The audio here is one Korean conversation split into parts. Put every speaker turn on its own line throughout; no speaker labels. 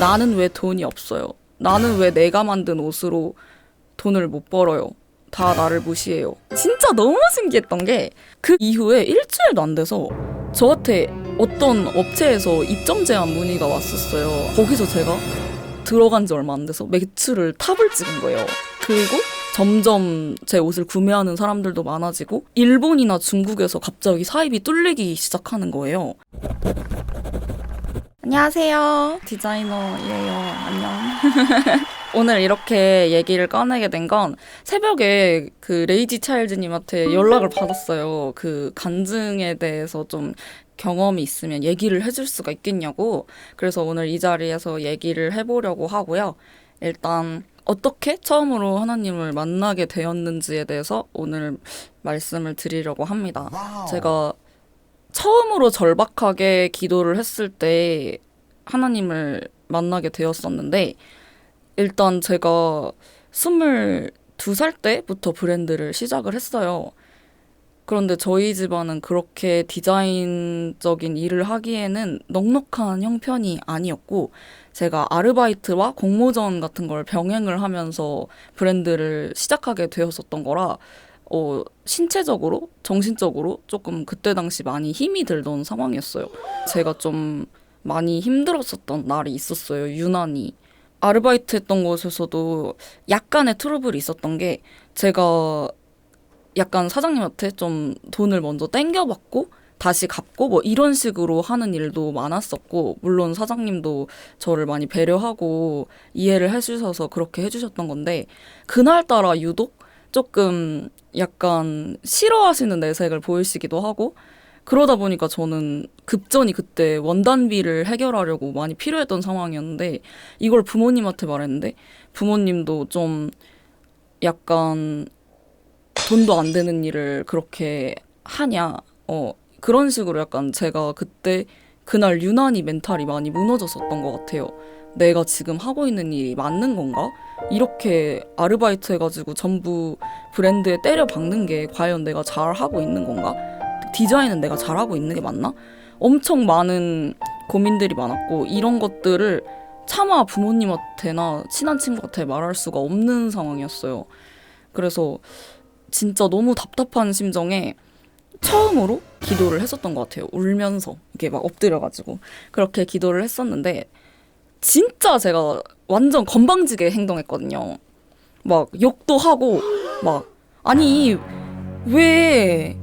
나는 왜 돈이 없어요? 나는 왜 내가 만든 옷으로 돈을 못 벌어요? 다 나를 무시해요. 진짜 너무 신기했던 게 그 이후에 일주일도 안 돼서 저한테 어떤 업체에서 입점 제한 문의가 왔었어요. 거기서 제가 들어간 지 얼마 안 돼서 매출을 탑을 찍은 거예요. 그리고 점점 제 옷을 구매하는 사람들도 많아지고 일본이나 중국에서 갑자기 사입이 뚫리기 시작하는 거예요. 안녕하세요. 디자이너예요. 안녕. 오늘 이렇게 얘기를 꺼내게 된 건 새벽에 그 레이지 차일드님한테 연락을 받았어요. 그 간증에 대해서 좀 경험이 있으면 얘기를 해줄 수가 있겠냐고. 그래서 오늘 이 자리에서 얘기를 해보려고 하고요. 일단 어떻게 처음으로 하나님을 만나게 되었는지에 대해서 오늘 말씀을 드리려고 합니다. 제가 처음으로 절박하게 기도를 했을 때 하나님을 만나게 되었었는데, 일단 제가 22살 때부터 브랜드를 시작을 했어요. 그런데 저희 집안은 그렇게 디자인적인 일을 하기에는 넉넉한 형편이 아니었고, 제가 아르바이트와 공모전 같은 걸 병행을 하면서 브랜드를 시작하게 되었었던 거라, 신체적으로, 정신적으로 조금 그때 당시 많이 힘이 들던 상황이었어요. 제가 좀 많이 힘들었었던 날이 있었어요, 유난히. 아르바이트 했던 곳에서도 약간의 트러블이 있었던 게, 제가 약간 사장님한테 좀 돈을 먼저 땡겨받고 다시 갚고 뭐 이런 식으로 하는 일도 많았었고, 물론 사장님도 저를 많이 배려하고 이해를 해주셔서 그렇게 해주셨던 건데, 그날따라 유독 조금 약간 싫어하시는 내색을 보이시기도 하고, 그러다 보니까 저는 급전이 그때 원단비를 해결하려고 많이 필요했던 상황이었는데, 이걸 부모님한테 말했는데 부모님도 좀 약간 돈도 안 되는 일을 그렇게 하냐, 그런 식으로 약간 제가 그때 그날 유난히 멘탈이 많이 무너졌었던 것 같아요. 내가 지금 하고 있는 일이 맞는 건가? 이렇게 아르바이트 해가지고 전부 브랜드에 때려 박는 게 과연 내가 잘하고 있는 건가? 디자인은 내가 잘하고 있는 게 맞나? 엄청 많은 고민들이 많았고, 이런 것들을 차마 부모님한테나 친한 친구한테 말할 수가 없는 상황이었어요. 그래서 진짜 너무 답답한 심정에 처음으로 기도를 했었던 것 같아요. 울면서 이렇게 막 엎드려가지고 그렇게 기도를 했었는데, 진짜 제가 완전 건방지게 행동했거든요. 막 욕도 하고, 막 아니 왜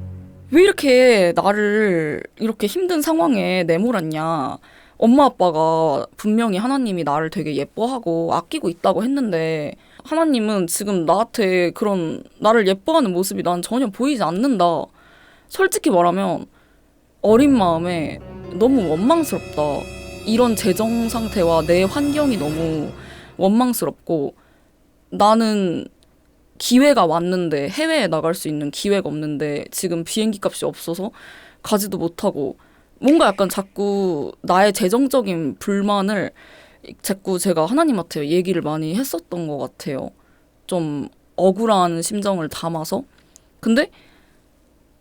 이렇게 나를 이렇게 힘든 상황에 내몰았냐. 엄마 아빠가 분명히 하나님이 나를 되게 예뻐하고 아끼고 있다고 했는데, 하나님은 지금 나한테 그런 나를 예뻐하는 모습이 난 전혀 보이지 않는다. 솔직히 말하면 어린 마음에 너무 원망스럽다. 이런 재정 상태와 내 환경이 너무 원망스럽고, 나는 기회가 왔는데, 해외에 나갈 수 있는 기회가 없는데 지금 비행기 값이 없어서 가지도 못하고, 뭔가 약간 자꾸 나의 재정적인 불만을 자꾸 제가 하나님한테 얘기를 많이 했었던 것 같아요. 좀 억울한 심정을 담아서. 근데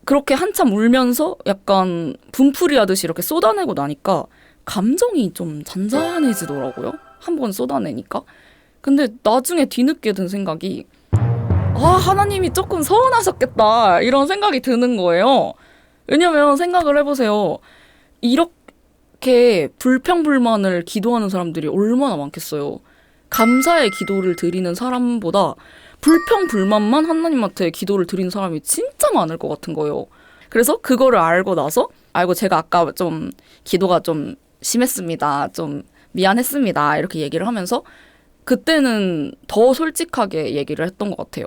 그렇게 한참 울면서 약간 분풀이 하듯이 이렇게 쏟아내고 나니까 감정이 좀 잔잔해지더라고요. 한번 쏟아내니까. 근데 나중에 뒤늦게 든 생각이, 하나님이 조금 서운하셨겠다, 이런 생각이 드는 거예요. 왜냐면 생각을 해보세요. 이렇게 불평불만을 기도하는 사람들이 얼마나 많겠어요. 감사의 기도를 드리는 사람보다 불평불만만 하나님한테 기도를 드리는 사람이 진짜 많을 것 같은 거예요. 그래서 그거를 알고 나서, 제가 아까 좀 기도가 좀 심했습니다, 좀 미안했습니다, 이렇게 얘기를 하면서 그때는 더 솔직하게 얘기를 했던 것 같아요.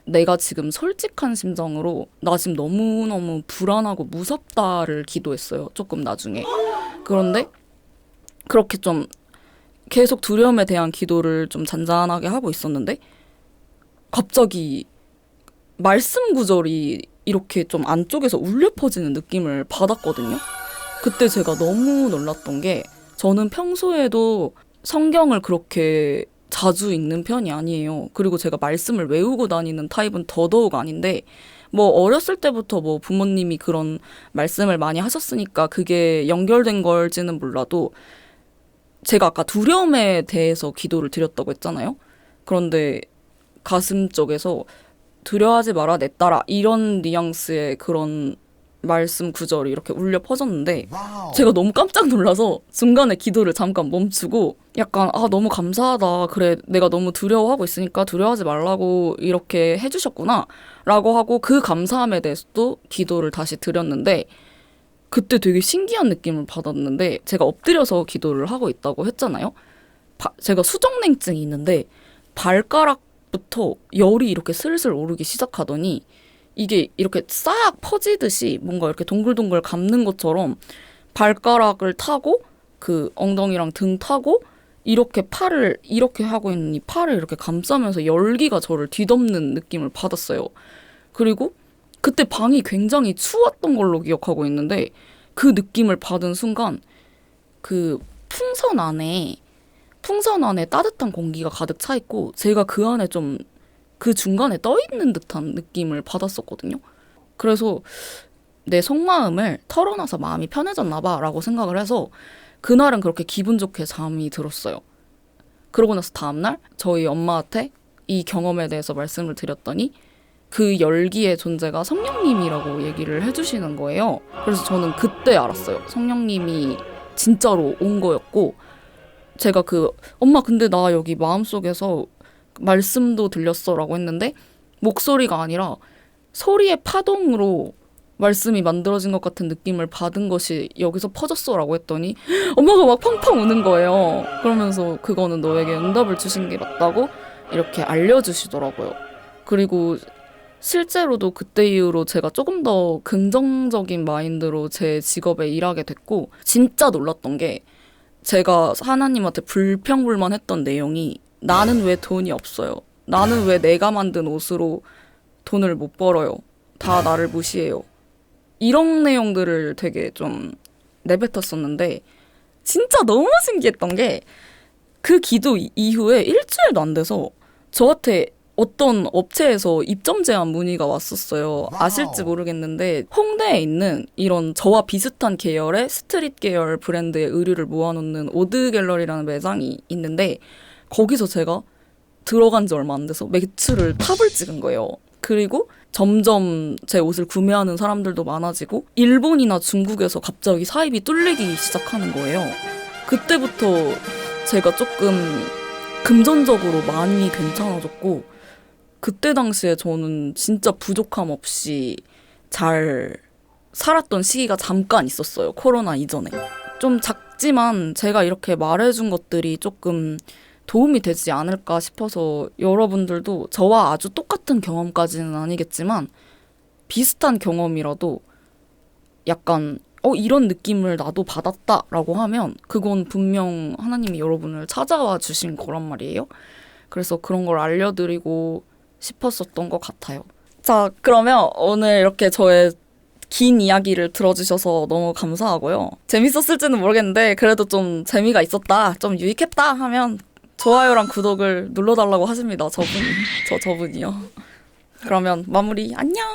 내가 지금 솔직한 심정으로 나 지금 너무너무 불안하고 무섭다를 기도했어요, 조금 나중에. 그런데 그렇게 좀 계속 두려움에 대한 기도를 좀 잔잔하게 하고 있었는데, 갑자기 말씀 구절이 이렇게 좀 안쪽에서 울려 퍼지는 느낌을 받았거든요. 그때 제가 너무 놀랐던 게, 저는 평소에도 성경을 그렇게 자주 읽는 편이 아니에요. 그리고 제가 말씀을 외우고 다니는 타입은 더더욱 아닌데, 뭐 어렸을 때부터 뭐 부모님이 그런 말씀을 많이 하셨으니까 그게 연결된 걸지는 몰라도, 제가 아까 두려움에 대해서 기도를 드렸다고 했잖아요. 그런데 가슴 쪽에서 두려워하지 마라 내 딸아 이런 뉘앙스의 그런 말씀 구절이 이렇게 울려 퍼졌는데 제가 너무 깜짝 놀라서 중간에 기도를 잠깐 멈추고 약간 너무 감사하다. 그래 내가 너무 두려워하고 있으니까 두려워하지 말라고 이렇게 해주셨구나 라고 하고 그 감사함에 대해서도 기도를 다시 드렸는데 그때 되게 신기한 느낌을 받았는데 제가 엎드려서 기도를 하고 있다고 했잖아요. 제가 수족냉증이 있는데 발가락부터 열이 이렇게 슬슬 오르기 시작하더니 이게 이렇게 싹 퍼지듯이 뭔가 이렇게 동글동글 감는 것처럼 발가락을 타고 그 엉덩이랑 등 타고 이렇게 팔을 이렇게 하고 있는 이 팔을 이렇게 감싸면서 열기가 저를 뒤덮는 느낌을 받았어요. 그리고 그때 방이 굉장히 추웠던 걸로 기억하고 있는데 그 느낌을 받은 순간 그 풍선 안에 따뜻한 공기가 가득 차 있고 제가 그 안에 좀 그 중간에 떠 있는 듯한 느낌을 받았었거든요. 그래서 내 속마음을 털어놔서 마음이 편해졌나 봐라고 생각을 해서 그날은 그렇게 기분 좋게 잠이 들었어요. 그러고 나서 다음날 저희 엄마한테 이 경험에 대해서 말씀을 드렸더니 그 열기의 존재가 성령님이라고 얘기를 해주시는 거예요. 그래서 저는 그때 알았어요. 성령님이 진짜로 온 거였고 제가 엄마 근데 나 여기 마음속에서 말씀도 들렸어 라고 했는데 목소리가 아니라 소리의 파동으로 말씀이 만들어진 것 같은 느낌을 받은 것이 여기서 퍼졌어 라고 했더니 엄마가 막 펑펑 우는 거예요. 그러면서 그거는 너에게 응답을 주신 게 맞다고 이렇게 알려주시더라고요. 그리고 실제로도 그때 이후로 제가 조금 더 긍정적인 마인드로 제 직업에 일하게 됐고 진짜 놀랐던 게 제가 하나님한테 불평불만했던 내용이 나는 왜 돈이 없어요. 나는 왜 내가 만든 옷으로 돈을 못 벌어요. 다 나를 무시해요. 이런 내용들을 되게 좀 내뱉었었는데 진짜 너무 신기했던 게 그 기도 이후에 일주일도 안 돼서 저한테 어떤 업체에서 입점 제한 문의가 왔었어요. 아실지 모르겠는데 홍대에 있는 이런 저와 비슷한 계열의 스트릿 계열 브랜드의 의류를 모아놓는 오드 갤러리라는 매장이 있는데 거기서 제가 들어간 지 얼마 안 돼서 매출을 탑을 찍은 거예요. 그리고 점점 제 옷을 구매하는 사람들도 많아지고 일본이나 중국에서 갑자기 사입이 뚫리기 시작하는 거예요. 그때부터 제가 조금 금전적으로 많이 괜찮아졌고 그때 당시에 저는 진짜 부족함 없이 잘 살았던 시기가 잠깐 있었어요. 코로나 이전에. 좀 작지만 제가 이렇게 말해준 것들이 조금 도움이 되지 않을까 싶어서 여러분들도 저와 아주 똑같은 경험까지는 아니겠지만 비슷한 경험이라도 약간 이런 느낌을 나도 받았다라고 하면 그건 분명 하나님이 여러분을 찾아와 주신 거란 말이에요. 그래서 그런 걸 알려드리고 싶었었던 것 같아요. 자, 그러면 오늘 이렇게 저의 긴 이야기를 들어주셔서 너무 감사하고요. 재밌었을지는 모르겠는데 그래도 좀 재미가 있었다, 좀 유익했다 하면 좋아요랑 구독을 눌러달라고 하십니다. 저분이요. 그러면 마무리 안녕.